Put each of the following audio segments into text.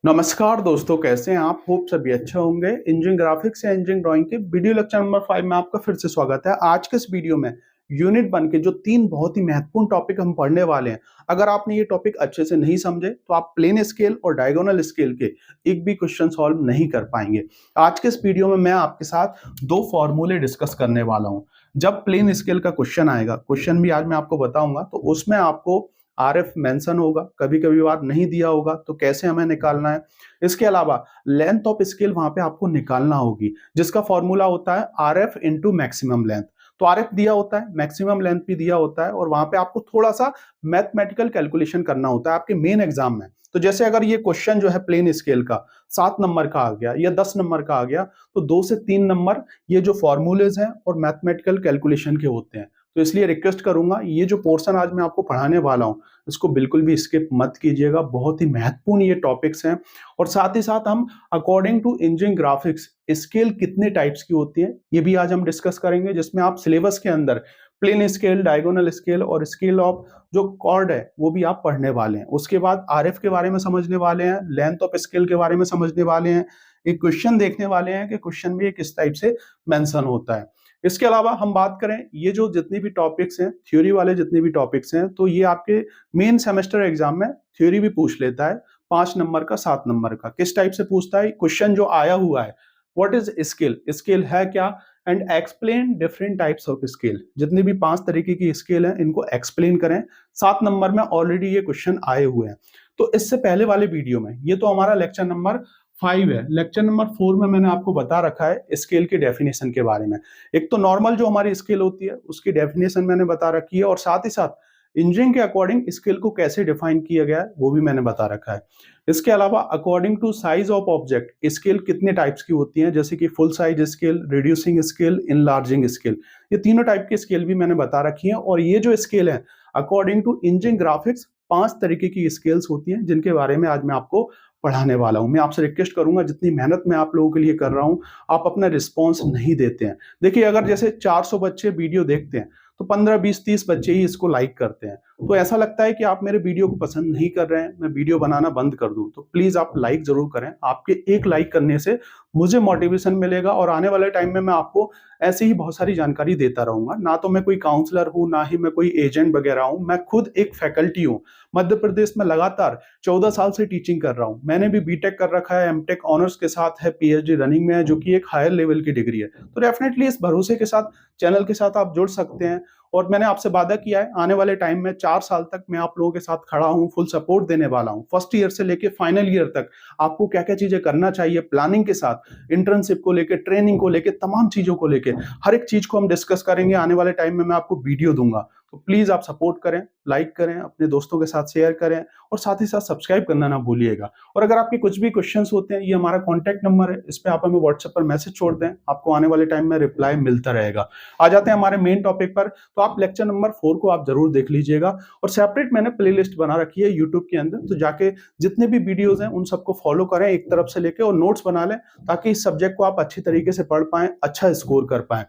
नमस्कार दोस्तों, कैसे हैं आप? होप सभी अच्छे होंगे। इंजीनियरिंग ग्राफिक्स या इंजीनियरिंग ड्राइंग के वीडियो लेक्चर नंबर 5 में आपका फिर से स्वागत है। आज के इस वीडियो में यूनिट 1 के जो 3 बहुत ही महत्वपूर्ण टॉपिक हम पढ़ने वाले हैं, अगर आपने ये टॉपिक अच्छे से नहीं समझे तो आप प्लेन स्केल और डायगोनल स्केल के एक भी क्वेश्चन सॉल्व नहीं कर पाएंगे। आज के इस वीडियो में मैं आपके साथ 2 फॉर्मूले डिस्कस करने वाला हूं। जब प्लेन स्केल का क्वेश्चन आएगा, क्वेश्चन भी आज मैं आपको बताऊंगा, तो उसमें आपको आरएफ मेंशन होगा, कभी कभी बार नहीं दिया होगा तो कैसे हमें निकालना है। इसके अलावा लेंथ ऑफ स्केल वहां पे आपको निकालना होगी, जिसका फॉर्मूला होता है आरएफ इंटू मैक्सिमम लेंथ। तो आरएफ दिया होता है, मैक्सिमम लेंथ भी दिया होता है, और वहां पे आपको थोड़ा सा मैथमेटिकल कैलकुलेशन करना होता है आपके मेन एग्जाम में। तो जैसे अगर ये क्वेश्चन जो है प्लेन स्केल का 7 नंबर का आ गया या 10 नंबर का आ गया, तो 2 से 3 नंबर ये जो फॉर्मूलेज हैं और मैथमेटिकल कैलकुलेशन के होते हैं। तो इसलिए रिक्वेस्ट करूंगा, ये जो पोर्शन आज मैं आपको पढ़ाने वाला हूं इसको बिल्कुल भी स्किप मत कीजिएगा। बहुत ही महत्वपूर्ण ये टॉपिक्स हैं। और साथ ही साथ हम according to engineering graphics scale कितने टाइप्स की होती है ये भी आज हम डिस्कस करेंगे, जिसमें आप सिलेबस के अंदर प्लेन स्केल, डायगोनल स्केल और स्केल ऑफ जो कॉर्ड है वो भी आप पढ़ने वाले हैं। उसके बाद आरएफ के बारे में समझने वाले हैं, लेंथ ऑफ स्केल के बारे में समझने वाले हैं, एक क्वेश्चन देखने वाले हैं कि क्वेश्चन में किस टाइप से मेंशन होता है। इसके अलावा हम बात करें, ये जो जितनी भी टॉपिक्स हैं, थ्योरी वाले जितने भी टॉपिक्स हैं, तो ये आपके मेन सेमेस्टर एग्जाम में थ्योरी भी पूछ लेता है। 5 नंबर का, 7 नंबर का किस टाइप से पूछता है, क्वेश्चन जो आया हुआ है, व्हाट इज स्केल, स्केल है क्या, and explain different types of scale. जितनी भी 5 तरीके की स्केल है इनको एक्सप्लेन करें। 7 नंबर में ऑलरेडी ये क्वेश्चन आए हुए हैं। तो इससे पहले वाले वीडियो में, ये तो हमारा लेक्चर नंबर 5 है, लेक्चर नंबर 4 में मैंने आपको बता रखा है स्केल की डेफिनेशन के बारे में। एक तो नॉर्मल जो हमारी स्केल होती है उसकी डेफिनेशन मैंने बता रखी है, और साथ ही साथ इंजीनियरिंग के अकॉर्डिंग स्केल को कैसे डिफाइन किया गया है वो भी मैंने बता रखा है। इसके अलावा according to size of object scale कितने टाइप्स की होती हैं, जैसे कि full size scale, reducing scale, enlarging scale, ये तीनों टाइप की स्केल भी मैंने बता रखी है। और ये जो स्केल है अकॉर्डिंग टू इंजीनियरिंग ग्राफिक्स 5 तरीके की स्केल्स होती हैं, जिनके बारे में आज मैं आपको पढ़ाने वाला हूं। मैं आपसे रिक्वेस्ट करूंगा, जितनी मेहनत मैं आप लोगों के लिए कर रहा हूं, आप अपना रिस्पॉन्स नहीं देते हैं। देखिए, अगर जैसे 400 बच्चे वीडियो देखते हैं तो 15, 20, 30 बच्चे ही इसको लाइक करते हैं, तो ऐसा लगता है कि आप मेरे वीडियो को पसंद नहीं कर रहे हैं, मैं वीडियो बनाना बंद कर दूं। तो प्लीज आप लाइक जरूर करें। आपके एक लाइक करने से मुझे मोटिवेशन मिलेगा, और आने वाले टाइम में मैं आपको ऐसी ही बहुत सारी जानकारी देता रहूंगा। ना तो मैं कोई काउंसलर हूं, ना ही मैं कोई एजेंट वगैरह हूं, मैं खुद एक फैकल्टी हूं। मध्य प्रदेश में लगातार 14 साल से टीचिंग कर रहा हूं। मैंने भी बीटेक कर रखा है, एमटेक ऑनर्स के साथ है, पीएचडी रनिंग में है, जो कि एक हायर लेवल की डिग्री है। तो डेफिनेटली इस भरोसे के साथ चैनल के साथ आप जुड़ सकते हैं। और मैंने आपसे वादा किया है, आने वाले टाइम में 4 साल तक मैं आप लोगों के साथ खड़ा हूं, फुल सपोर्ट देने वाला हूं। फर्स्ट ईयर से लेके फाइनल ईयर तक आपको क्या क्या चीजें करना चाहिए, प्लानिंग के साथ, इंटर्नशिप को लेके, ट्रेनिंग को लेके, तमाम चीजों को लेके हर एक चीज को हम डिस्कस करेंगे। आने वाले टाइम में मैं आपको वीडियो दूंगा, तो प्लीज आप सपोर्ट करें, लाइक करें, अपने दोस्तों के साथ शेयर करें, और साथ ही साथ सब्सक्राइब करना ना भूलिएगा। और अगर आपके कुछ भी क्वेश्चंस होते हैं, ये हमारा कॉन्टैक्ट नंबर है, इस पे आप हमें व्हाट्सएप पर मैसेज छोड़ दें, आपको आने वाले टाइम में रिप्लाई मिलता रहेगा। आ जाते हैं हमारे मेन टॉपिक पर। तो आप लेक्चर नंबर 4 को आप जरूर देख लीजिएगा, और सेपरेट मैंने प्लेलिस्ट बना रखी है यूट्यूब के अंदर, तो जाके जितने भी वीडियोस हैं उन सबको फॉलो करें एक तरफ से लेके, और नोट्स बना लें, ताकि इस सब्जेक्ट को आप अच्छी तरीके से पढ़ पाएं, अच्छा स्कोर कर पाएं।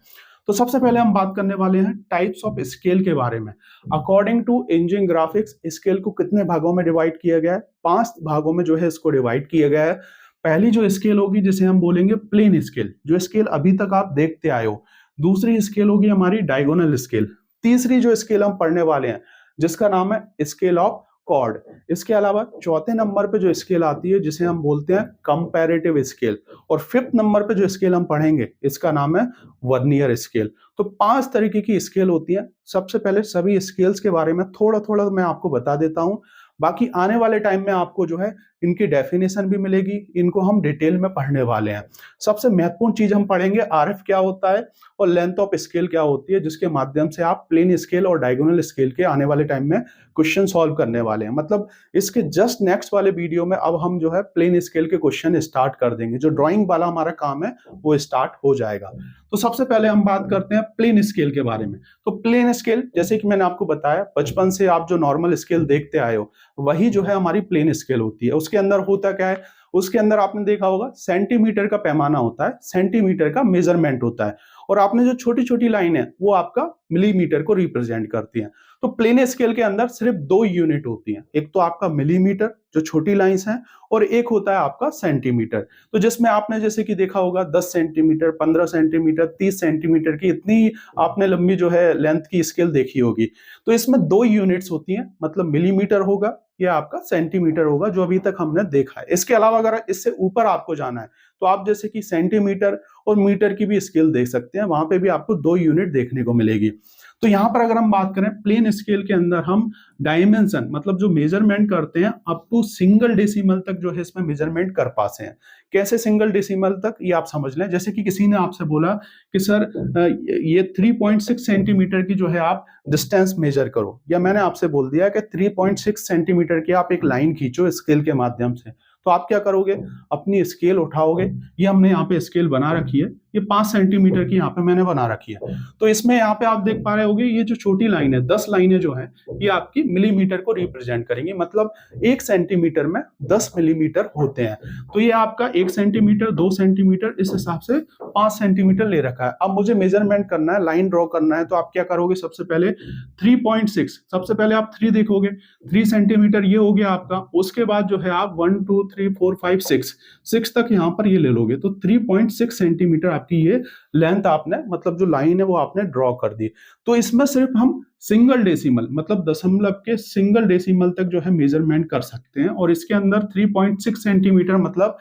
तो सबसे पहले हम बात करने वाले हैं टाइप्स ऑफ स्केल के बारे में। According to engineering graphics scale को कितने भागों में डिवाइड किया गया है? 5 भागों में जो है इसको डिवाइड किया गया है। पहली जो स्केल होगी जिसे हम बोलेंगे प्लेन स्केल, जो स्केल अभी तक आप देखते आए हो। दूसरी स्केल होगी हमारी डायगोनल स्केल। तीसरी जो स्केल हम पढ़ने वाले हैं जिसका नाम है स्केल ऑफ कॉर्ड। इसके अलावा चौथे नंबर पे जो स्केल आती है जिसे हम बोलते हैं कंपैरेटिव स्केल, और 5th नंबर पे जो स्केल हम पढ़ेंगे इसका नाम है वर्नियर स्केल। तो 5 तरीके की स्केल होती है। सबसे पहले सभी स्केल्स के बारे में थोड़ा थोड़ा मैं आपको बता देता हूं, बाकी आने वाले टाइम में आपको जो है इनकी डेफिनेशन भी मिलेगी, इनको हम डिटेल में पढ़ने वाले हैं। सबसे महत्वपूर्ण चीज हम पढ़ेंगे आरएफ क्या होता है और लेंथ ऑफ स्केल क्या होती है, जिसके माध्यम से आप प्लेन स्केल और डायगोनल स्केल के आने वाले टाइम में क्वेश्चन सॉल्व करने वाले हैं। मतलब इसके जस्ट नेक्स्ट वाले वीडियो में अब हम जो है प्लेन स्केल के क्वेश्चन स्टार्ट कर देंगे, जो ड्राइंग वाला हमारा काम है वो स्टार्ट हो जाएगा। तो सबसे पहले हम बात करते हैं प्लेन स्केल के बारे में। तो प्लेन स्केल, जैसे कि मैंने आपको बताया, बचपन से आप जो नॉर्मल स्केल देखते आए हो वही जो है हमारी प्लेन स्केल होती है। उसके अंदर होता क्या है, उसके अंदर आपने देखा होगा सेंटीमीटर का पैमाना होता है, सेंटीमीटर का मेजरमेंट होता है, और आपने जो छोटी छोटी लाइन है वो आपका मिलीमीटर को रिप्रेजेंट करती है। तो प्लेन स्केल के अंदर सिर्फ दो यूनिट होती हैं, एक तो आपका मिलीमीटर जो छोटी लाइंस हैं, और एक होता है आपका सेंटीमीटर। तो जिसमें आपने जैसे कि देखा होगा 10 सेंटीमीटर, 15 सेंटीमीटर, 30 सेंटीमीटर की इतनी आपने लंबी जो है लेंथ की स्केल देखी होगी। तो इसमें दो यूनिट्स होती हैं, मतलब मिलीमीटर होगा या आपका सेंटीमीटर होगा, जो अभी तक हमने देखा है। इसके अलावा अगर इससे ऊपर आपको जाना है तो आप जैसे कि सेंटीमीटर और मीटर की भी स्केल देख सकते हैं, वहां पे भी आपको दो यूनिट देखने को मिलेगी। तो यहां पर अगर हम बात करें प्लेन स्केल के अंदर, हम डायमेंशन मतलब जो मेजरमेंट करते हैं अप टू सिंगल डेसिमल तक जो है इसमें मेजरमेंट कर पाते हैं। कैसे सिंगल डेसिमल तक, ये आप समझ लें। जैसे कि किसी ने आपसे बोला कि सर ये 3.6 सेंटीमीटर की जो है आप डिस्टेंस मेजर करो, या मैंने आपसे बोल दिया कि 3.6 सेंटीमीटर की आप एक लाइन खींचो स्केल के माध्यम से, तो आप क्या करोगे, अपनी स्केल उठाओगे। ये हमने यहाँ पे स्केल बना रखी है, ये 5 सेंटीमीटर की यहाँ पे मैंने बना रखी है। तो इसमें यहाँ पे आप देख पा रहे होगे ये जो छोटी लाइन है, 10 लाइनें जो है ये आपकी मिलीमीटर को रिप्रेजेंट करेंगी, मतलब 1 सेंटीमीटर में 10 मिलीमीटर होते हैं। तो ये आपका 1 सेंटीमीटर, 2 सेंटीमीटर, इस हिसाब से 5 सेंटीमीटर ले रखा है। अब मुझे मेजरमेंट करना है, लाइन ड्रॉ करना है, तो आप क्या करोगे, सबसे पहले 3.6, सबसे पहले आप 3 देखोगे, 3 सेंटीमीटर ये हो गया आपका। उसके बाद जो है आप 1 2 3 4 5 6 तक यहाँ पर ये ले लोगे, तो 3.6 सेंटीमीटर आपकी ये लेंथ आपने, मतलब जो लाइन है वो आपने ड्रॉ कर दी। तो इसमें सिर्फ हम सिंगल डेसिमल मतलब दशमलव के सिंगल डेसिमल तक जो है मेजरमेंट कर सकते हैं, और इसके अंदर 3.6 सेंटीमीटर मतलब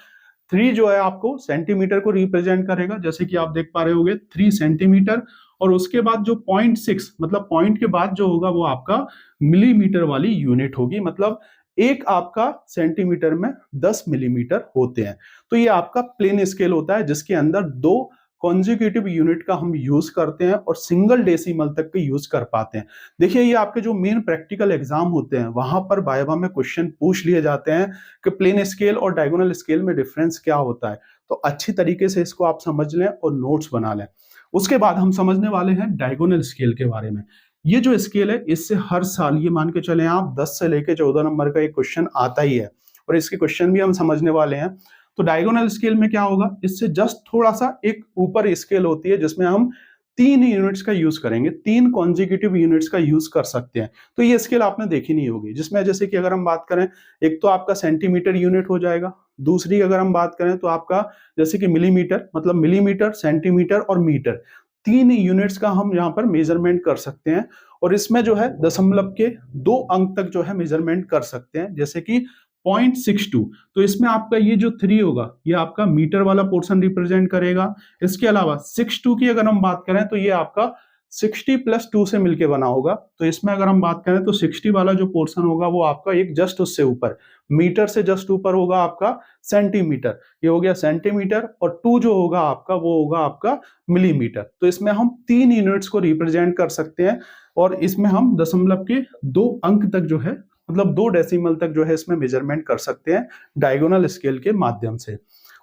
3 जो है आपको सेंटीमीटर को रिप्रेजेंट करेगा, जैसे कि आप देख पा रहे होगे 3 सेंटीमीटर, और उसके बाद जो 0.6 मतलब पॉइंट के बाद जो होगा वो आपका मिलीमीटर वाली यूनिट होगी, मतलब एक आपका सेंटीमीटर में 10 मिलीमीटर होते हैं। तो ये आपका प्लेन स्केल होता है जिसके अंदर दो कॉन्जिक्यूटिव यूनिट का हम यूज करते हैं और सिंगल डेसिमल तक के यूज कर पाते हैं। देखिए ये आपके जो मेन प्रैक्टिकल एग्जाम होते हैं वहां पर वाइवा में क्वेश्चन पूछ लिए जाते हैं कि प्लेन स्केल और डायगोनल स्केल में डिफरेंस क्या होता है। तो अच्छी तरीके से इसको आप समझ लें और नोट्स बना लें। उसके बाद हम समझने वाले हैं डायगोनल स्केल के बारे में। ये जो स्केल है इससे हर साल ये मान के चले आप 10 से लेके 14 नंबर का एक क्वेश्चन आता ही है, और इसके क्वेश्चन भी हम समझने वाले हैं। तो डायगोनल स्केल में क्या होगा, इससे जस्ट थोड़ा सा एक ऊपर स्केल होती है जिसमें हम 3 यूनिट्स का यूज करेंगे, 3 कॉन्जिक्यूटिव यूनिट्स का यूज कर सकते हैं। तो ये स्केल आपने देखी नहीं होगी, जिसमें जैसे कि अगर हम बात करें, एक तो आपका सेंटीमीटर यूनिट हो जाएगा, दूसरी अगर हम बात करें तो आपका जैसे कि मिलीमीटर, मतलब मिलीमीटर, सेंटीमीटर और मीटर, 3 यूनिट्स का हम यहाँ पर मेजरमेंट कर सकते हैं। और इसमें जो है दशमलव के 2 अंक तक जो है मेजरमेंट कर सकते हैं, जैसे कि 0.62। तो इसमें आपका ये जो 3 होगा ये आपका मीटर वाला पोर्शन रिप्रेजेंट करेगा। इसके अलावा 62 की अगर हम बात करें तो ये आपका 60 प्लस 2 से मिलके बना होगा। तो इसमें अगर हम बात करें तो 60 वाला जो पोर्शन होगा वो आपका एक जस्ट उससे ऊपर, मीटर से जस्ट ऊपर होगा आपका सेंटीमीटर, ये हो गया सेंटीमीटर, और 2 जो होगा आपका वो होगा आपका मिलीमीटर। तो इसमें हम 3 यूनिट्स को रिप्रेजेंट कर सकते हैं, और इसमें हम दशमलव के 2 अंक तक जो है, मतलब 2 डेसिमल तक जो है इसमें मेजरमेंट कर सकते हैं डायगोनल स्केल के माध्यम से।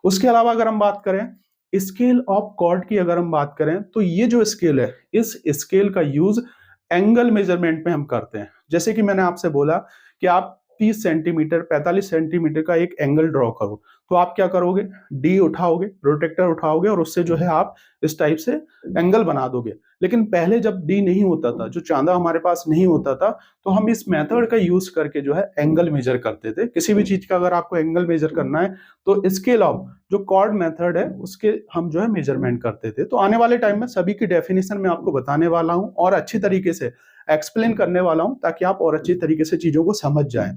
उसके अलावा अगर हम बात करें स्केल ऑफ कॉर्ड की, अगर हम बात करें तो ये जो स्केल है इस स्केल का यूज एंगल मेजरमेंट में हम करते हैं। जैसे कि मैंने आपसे बोला कि आप 30 सेंटीमीटर 45 सेंटीमीटर का एक एंगल ड्रॉ करो, तो आप क्या करोगे, डी उठाओगे, प्रोटेक्टर उठाओगे, और उससे जो है आप इस टाइप से एंगल बना दोगे। लेकिन पहले जब डी नहीं होता था, जो चांदा हमारे पास नहीं होता था, तो हम इस मेथड का यूज करके जो है एंगल मेजर करते थे। किसी भी चीज का अगर आपको एंगल मेजर करना है तो स्केल ऑफ जो कॉर्ड मेथड है उसके हम जो है मेजरमेंट करते थे। तो आने वाले टाइम में सभी की डेफिनेशन मैं आपको बताने वाला हूं और अच्छी तरीके से एक्सप्लेन करने वाला हूं, ताकि आप और अच्छी तरीके से चीजों को समझ जाएं।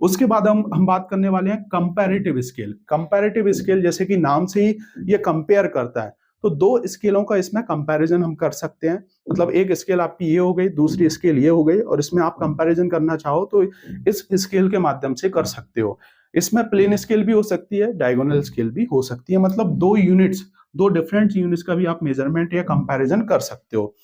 उसके बाद हम बात करने वाले हैं कंपैरेटिव स्केल। कंपैरेटिव स्केल जैसे कि नाम से ही ये कंपेयर करता है, तो 2 स्केलों का इसमें कंपैरिजन हम कर सकते हैं। मतलब एक स्केल आपकी ये हो गई, दूसरी स्केल ये हो गई, और इसमें आप कंपैरिजन करना चाहो तो इस स्केल के माध्यम से कर सकते हो। इसमें प्लेन स्केल भी हो सकती है, डायगोनल स्केल भी हो सकती है, मतलब 2 यूनिट्स, 2 डिफरेंट यूनिट्स का भी आप मेजरमेंट या कंपैरिजन कर सकते हो।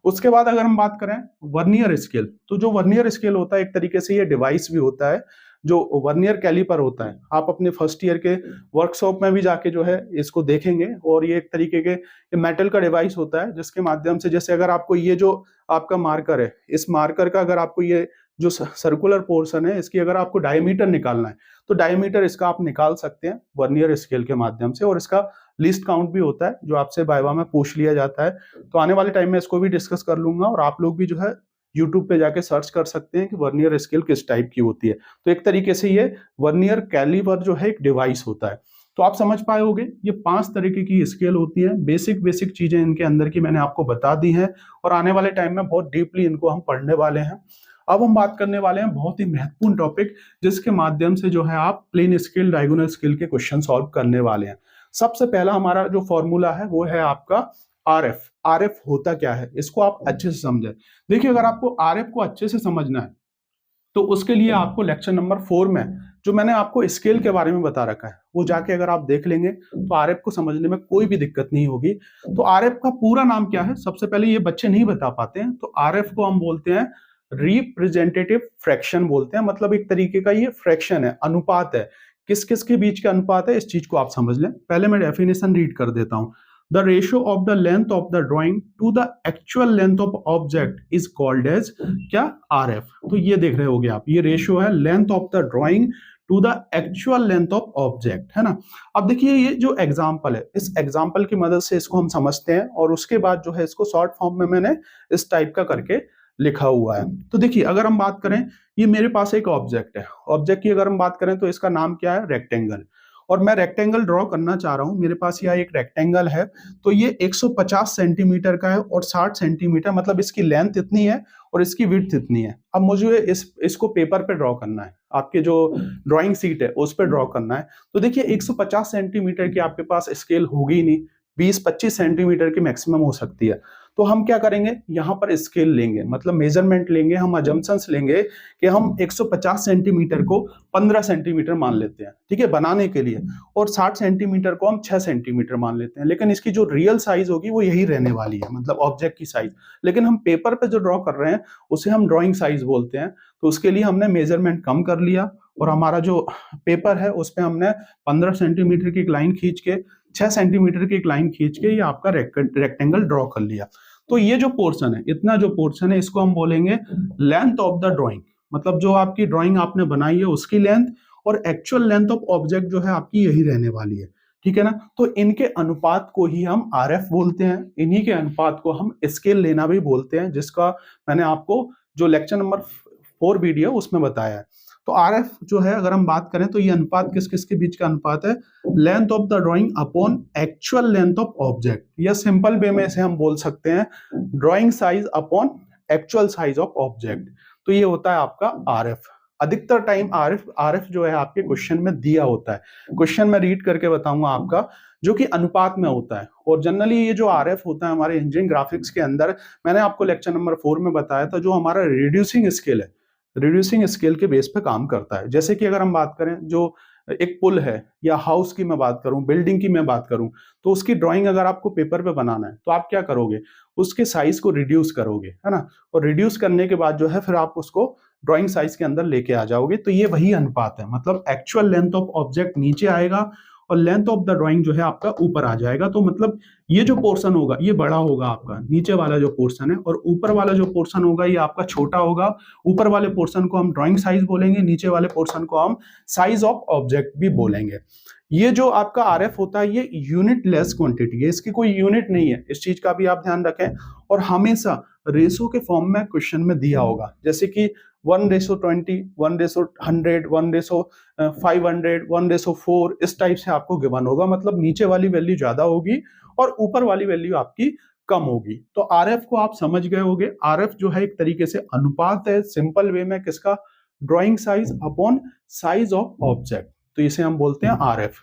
उसके बाद अगर हम बात करें वर्नियर स्केल, तो जो वर्नियर स्केल होता है एक तरीके से ये डिवाइस भी होता है, जो वर्नियर कैलिपर होता है। आप अपने फर्स्ट ईयर के वर्कशॉप में भी जाके जो है इसको देखेंगे, और ये एक तरीके के मेटल का डिवाइस होता है जिसके माध्यम से, जैसे अगर आपको ये जो आपका मार्कर है, इस मार्कर का अगर आपको ये जो सर्कुलर पोर्शन है इसकी अगर आपको डायमीटर निकालना है तो डायमीटर इसका आप निकाल सकते हैं वर्नियर स्केल के माध्यम से, और इसका लीस्ट काउंट भी होता है जो आपसे वाइवा में पूछ लिया जाता है। तो आने वाले टाइम में इसको भी डिस्कस कर लूंगा, और आप लोग भी जो है यूट्यूब पे जाके सर्च कर सकते हैं कि वर्नियर स्केल किस टाइप की होती है। तो एक तरीके से ये वर्नियर कैलिपर जो है एक डिवाइस होता है। तो आप समझ पाए होंगे ये 5 तरीके की स्केल होती है। बेसिक चीजें इनके अंदर की मैंने आपको बता दी हैं, और आने वाले टाइम में बहुत डीपली इनको हम पढ़ने वाले हैं। अब हम बात करने वाले हैं बहुत ही महत्वपूर्ण टॉपिक, जिसके माध्यम से जो है आप प्लेन स्केल, डायगोनल स्केल के क्वेश्चन सॉल्व करने वाले हैं। सबसे पहला हमारा जो फॉर्मूला है वो है आपका आरएफ। आरएफ होता क्या है इसको आप अच्छे से समझें। देखिए, अगर आपको आरएफ को अच्छे से समझना है तो उसके लिए आपको लेक्चर नंबर 4 में जो मैंने आपको स्केल के बारे में बता रखा है वो जाके अगर आप देख लेंगे तो आरएफ को समझने में कोई भी दिक्कत नहीं होगी। तो आरएफ का पूरा नाम क्या है, सबसे पहले ये बच्चे नहीं बता पाते हैं। तो आरएफ को हम बोलते हैं रिप्रेजेंटेटिव फ्रैक्शन बोलते हैं, मतलब एक तरीके का ये फ्रैक्शन है, अनुपात है। किस किस के बीच का अनुपात है, इस चीज को आप समझ लें। पहले मैं डेफिनेशन रीड कर देता हूं। The ratio of the length of the drawing to the actual length of object is called as क्या, आरएफ। तो ये देख रहे होगे आप, ये रेशियो है length of the drawing to the actual length of object, है ना। अब देखिए ये जो एग्जाम्पल है, इस एग्जाम्पल की मदद से इसको हम समझते हैं, और उसके बाद जो है इसको शॉर्ट फॉर्म में मैंने इस टाइप का करके लिखा हुआ है। तो देखिए, अगर हम बात करें, ये मेरे पास एक ऑब्जेक्ट है। ऑब्जेक्ट की अगर हम बात करें तो इसका नाम क्या है, रेक्टेंगल। और मैं रेक्टेंगल ड्रॉ करना चाह रहा हूं। मेरे पास यह एक रेक्टेंगल है, तो ये 150 सेंटीमीटर का है और 60 सेंटीमीटर, मतलब इसकी लेंथ इतनी है और इसकी विड्थ इतनी है। अब मुझे इसको पेपर पे ड्रॉ करना है, आपके जो ड्राइंग सीट है उस पर ड्रॉ करना है। तो देखिए 150 सेंटीमीटर की आपके पास स्केल होगी नहीं, 20-25 सेंटीमीटर की मैक्सिमम हो सकती है। तो हम क्या करेंगे, यहाँ पर स्केल लेंगे, मतलब मेजरमेंट लेंगे, हम अजम्पशंस लेंगे कि हम 150 सेंटीमीटर को 15 सेंटीमीटर मान लेते हैं, ठीक है, बनाने के लिए, और 60 सेंटीमीटर को हम 6 सेंटीमीटर मान लेते हैं। लेकिन इसकी जो रियल साइज होगी वो यही रहने वाली है, मतलब ऑब्जेक्ट की साइज। लेकिन हम पेपर पे जो ड्रॉ कर रहे हैं उसे हम ड्रॉइंग साइज बोलते हैं। तो उसके लिए हमने मेजरमेंट कम कर लिया, और हमारा जो पेपर है उस पर हमने 15 सेंटीमीटर की एक लाइन खींच के, 6 सेंटीमीटर की एक लाइन खींच के ये आपका रेक्टेंगल ड्रॉ कर लिया। तो ये जो पोर्शन है, इतना जो पोर्शन है, इसको हम बोलेंगे लेंथ ऑफ द ड्राइंग, मतलब जो आपकी ड्राइंग आपने बनाई है उसकी लेंथ, और एक्चुअल लेंथ ऑफ ऑब्जेक्ट जो है आपकी यही रहने वाली है, ठीक है ना। तो इनके अनुपात को ही हम आरएफ बोलते हैं, इन्हीं के अनुपात को हम स्केल लेना भी बोलते हैं, जिसका मैंने आपको जो लेक्चर नंबर 4 वीडियो उसमें बताया है। तो आरएफ जो है, अगर हम बात करें तो ये अनुपात किस किस के बीच का अनुपात है, length of the drawing upon actual length of object, या सिंपल वे में इसे हम बोल सकते हैं drawing size upon actual size of object. तो ये होता है आपका आरएफ। अधिकतर टाइम आरएफ जो है आपके क्वेश्चन में दिया होता है। क्वेश्चन में रीड करके बताऊंगा आपका, जो कि अनुपात में होता है। और जनरली ये जो आरएफ होता है हमारे इंजीनियरिंग ग्राफिक्स के अंदर, मैंने आपको लेक्चर नंबर 4 में बताया था, जो हमारा रिड्यूसिंग स्केल है, रिड्यूसिंग स्केल के बेस पे काम करता है। जैसे कि अगर हम बात करें, जो एक पुल है या हाउस की मैं बात करूं, बिल्डिंग की मैं बात करूं, तो उसकी ड्राइंग अगर आपको पेपर पे बनाना है तो आप क्या करोगे, उसके साइज को रिड्यूस करोगे, है ना। और रिड्यूस करने के बाद जो है फिर आप उसको ड्राइंग साइज के अंदर लेके आ जाओगे। तो ये वही अनुपात है, मतलब एक्चुअल लेंथ ऑफ ऑब्जेक्ट नीचे आएगा और लेंथ ऑफ द ड्राइंग जो है आपका ऊपर आ जाएगा। तो मतलब ये जो पोर्शन होगा ये बड़ा होगा आपका, नीचे वाला जो पोर्शन है, और ऊपर वाला जो पोर्शन होगा ये आपका छोटा होगा। ऊपर वाले पोर्शन को हम ड्राइंग साइज बोलेंगे, नीचे वाले पोर्शन को हम साइज ऑफ ऑब्जेक्ट भी बोलेंगे। ये जो आपका आरएफ होता है ये यूनिट लेस क्वांटिटी है, इसकी कोई यूनिट नहीं है, इस चीज का भी आप ध्यान रखें। और हमेशा रेशो के फॉर्म में क्वेश्चन में दिया होगा, जैसे कि 1:20, 1:100, 1:500, 1:4, इस टाइप से आपको गिवन होगा। मतलब नीचे वाली वैल्यू ज्यादा होगी और ऊपर वाली वैल्यू आपकी कम होगी। तो आरएफ को आप समझ गए होंगे। आरएफ जो है एक तरीके से अनुपात है, सिंपल वे में, किसका, drawing size upon size of object. तो इसे हम बोलते हैं आरएफ।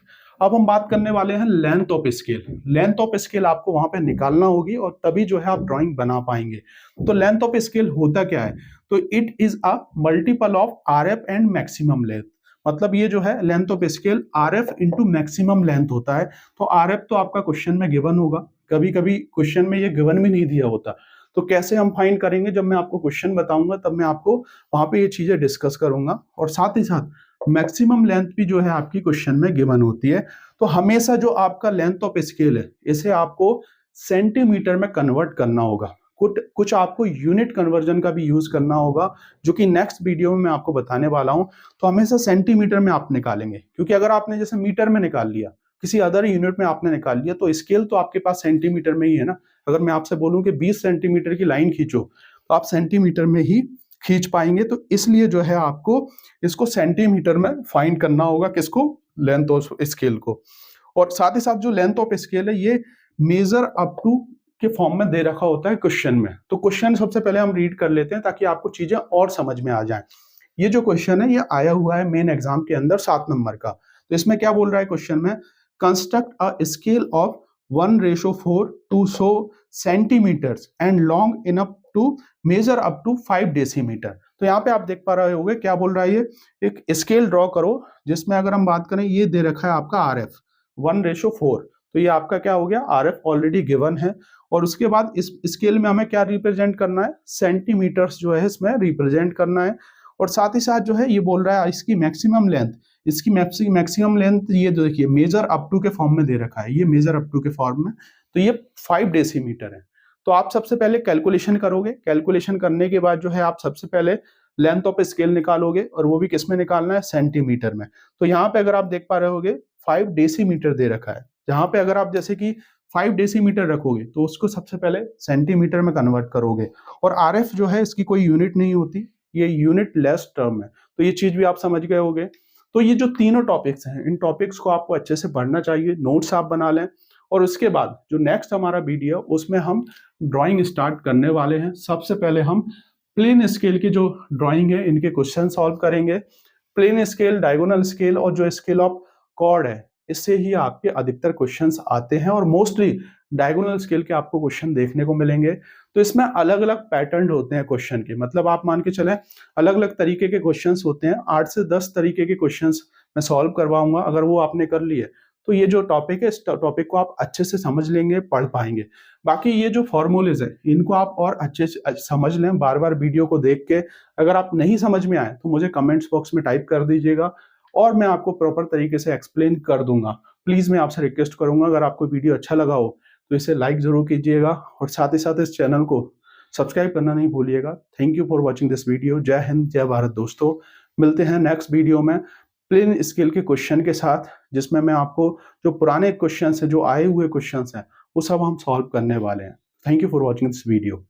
अब हम बात करने वाले हैं length of scale. Length of scale आपको वहां पे निकालना होगी और तभी जो है आप ड्राइंग बना पाएंगे। तो लेंथ ऑफ स्केल होता क्या है, तो it is a multiple of RF and maximum length. मतलब ये जो है length of scale RF into maximum length होता है। तो आरएफ तो आपका क्वेश्चन में गिवन होगा, कभी कभी क्वेश्चन में ये गिवन भी नहीं दिया होता। तो कैसे हम फाइंड करेंगे, जब मैं आपको क्वेश्चन बताऊंगा तब मैं आपको वहां पे ये चीजें डिस्कस करूंगा। और साथ ही साथ मैक्सिमम लेंथ भी जो है आपकी क्वेश्चन में गिवन होती है। तो हमेशा जो आपका लेंथ ऑफ स्केल है इसे आपको सेंटीमीटर में कन्वर्ट करना होगा। कुछ आपको यूनिट कन्वर्जन का भी यूज करना होगा, जो कि नेक्स्ट वीडियो में मैं आपको बताने वाला हूं। तो हमेशा सेंटीमीटर में आप निकालेंगे, क्योंकि अगर आपने जैसे मीटर में निकाल लिया, किसी अदर यूनिट में आपने निकाल लिया, तो स्केल तो आपके पास सेंटीमीटर में ही है ना। अगर मैं आपसे बोलूं कि 20 सेंटीमीटर की लाइन खींचो, तो आप सेंटीमीटर में ही खींच पाएंगे। तो इसलिए जो है आपको इसको सेंटीमीटर में फाइंड करना होगा, किसको, लेंथ ऑफ स्केल को। और साथ ही साथ जो लेंथ ऑफ स्केल है ये मेजर अप टू के फॉर्म में दे रखा होता है क्वेश्चन में। तो क्वेश्चन सबसे पहले हम रीड कर लेते हैं ताकि आपको चीजें और समझ में आ जाएं। ये जो क्वेश्चन है ये आया हुआ है मेन एग्जाम के अंदर 7 नंबर का। तो इसमें क्या बोल रहा है क्वेश्चन में, construct a scale of 1:4 to show centimeters and long enough to measure up to 5 decimeter. तो यहाँ पे आप देख पा रहे होंगे क्या बोल रहा है, ये एक स्केल ड्रॉ करो जिसमें अगर हम बात करें, ये दे रखा है आपका RF 1:4। तो ये आपका क्या हो गया, RF ऑलरेडी गिवन है। और उसके बाद इस स्केल में हमें क्या रिप्रेजेंट करना है, सेंटीमीटर्स जो है इसमें रिप्रेजेंट करना है। और साथ ही साथ जो है ये बोल रहा है इसकी मैक्सिमम लेंथ, इसकी मैक्सिमम लेंथ ये देखिए मेजर अप टू के फॉर्म में दे रखा है, ये मेजर अप टू के फॉर्म में, तो ये 5 डेसीमीटर है। तो आप सबसे पहले कैलकुलेशन करोगे, कैलकुलेशन करने के बाद जो है आप सबसे पहले लेंथ ऑफ स्केल निकालोगे, और वो भी किस में निकालना है, सेंटीमीटर में। तो यहाँ पे अगर आप देख पा रहे होगे 5 डेसीमीटर दे रखा है। जहां पे अगर आप जैसे कि 5 डेसीमीटर रखोगे तो उसको सबसे पहले सेंटीमीटर में कन्वर्ट करोगे। और RF जो है इसकी कोई यूनिट नहीं होती, ये यूनिट लेस टर्म है। तो ये चीज भी आप समझ गए होगे। तो ये जो तीनों टॉपिक्स हैं, इन टॉपिक्स को आपको अच्छे से पढ़ना चाहिए, नोट्स आप बना लें। और उसके बाद जो नेक्स्ट हमारा वीडियो, उसमें हम ड्राइंग स्टार्ट करने वाले हैं। सबसे पहले हम प्लेन स्केल की जो ड्राइंग है इनके क्वेश्चन सॉल्व करेंगे। प्लेन स्केल, डायगोनल स्केल और जो स्केल ऑफ कॉर्ड है, इससे ही आपके अधिकतर क्वेश्चंस आते हैं, और मोस्टली डायगोनल स्केल के आपको क्वेश्चन देखने को मिलेंगे। तो इसमें अलग अलग पैटर्न होते हैं क्वेश्चन के, मतलब आप मान के चलें अलग अलग तरीके के क्वेश्चंस होते हैं। 8 से 10 तरीके के क्वेश्चंस मैं सॉल्व करवाऊंगा। अगर वो आपने कर लिए तो ये जो टॉपिक है, इस टॉपिक को आप अच्छे से समझ लेंगे, पढ़ पाएंगे। बाकी ये जो फॉर्मूलेज है इनको आप और अच्छे से समझ लें, बार बार वीडियो को देख के। अगर आप नहीं समझ में आए तो मुझे कमेंट्स बॉक्स में टाइप कर दीजिएगा, और मैं आपको प्रॉपर तरीके से एक्सप्लेन कर दूंगा। प्लीज मैं आपसे रिक्वेस्ट करूंगा, अगर आपको वीडियो अच्छा लगा हो तो इसे लाइक जरूर कीजिएगा, और साथ ही साथ इस चैनल को सब्सक्राइब करना नहीं भूलिएगा। Thank you for watching this video. जय हिंद, जय भारत दोस्तों। मिलते हैं नेक्स्ट वीडियो में प्लेन स्केल के क्वेश्चन के साथ, जिसमें मैं आपको जो पुराने क्वेश्चन है, जो आए हुए क्वेश्चन हैं, वो सब हम सॉल्व करने वाले हैं। Thank you for watching this video.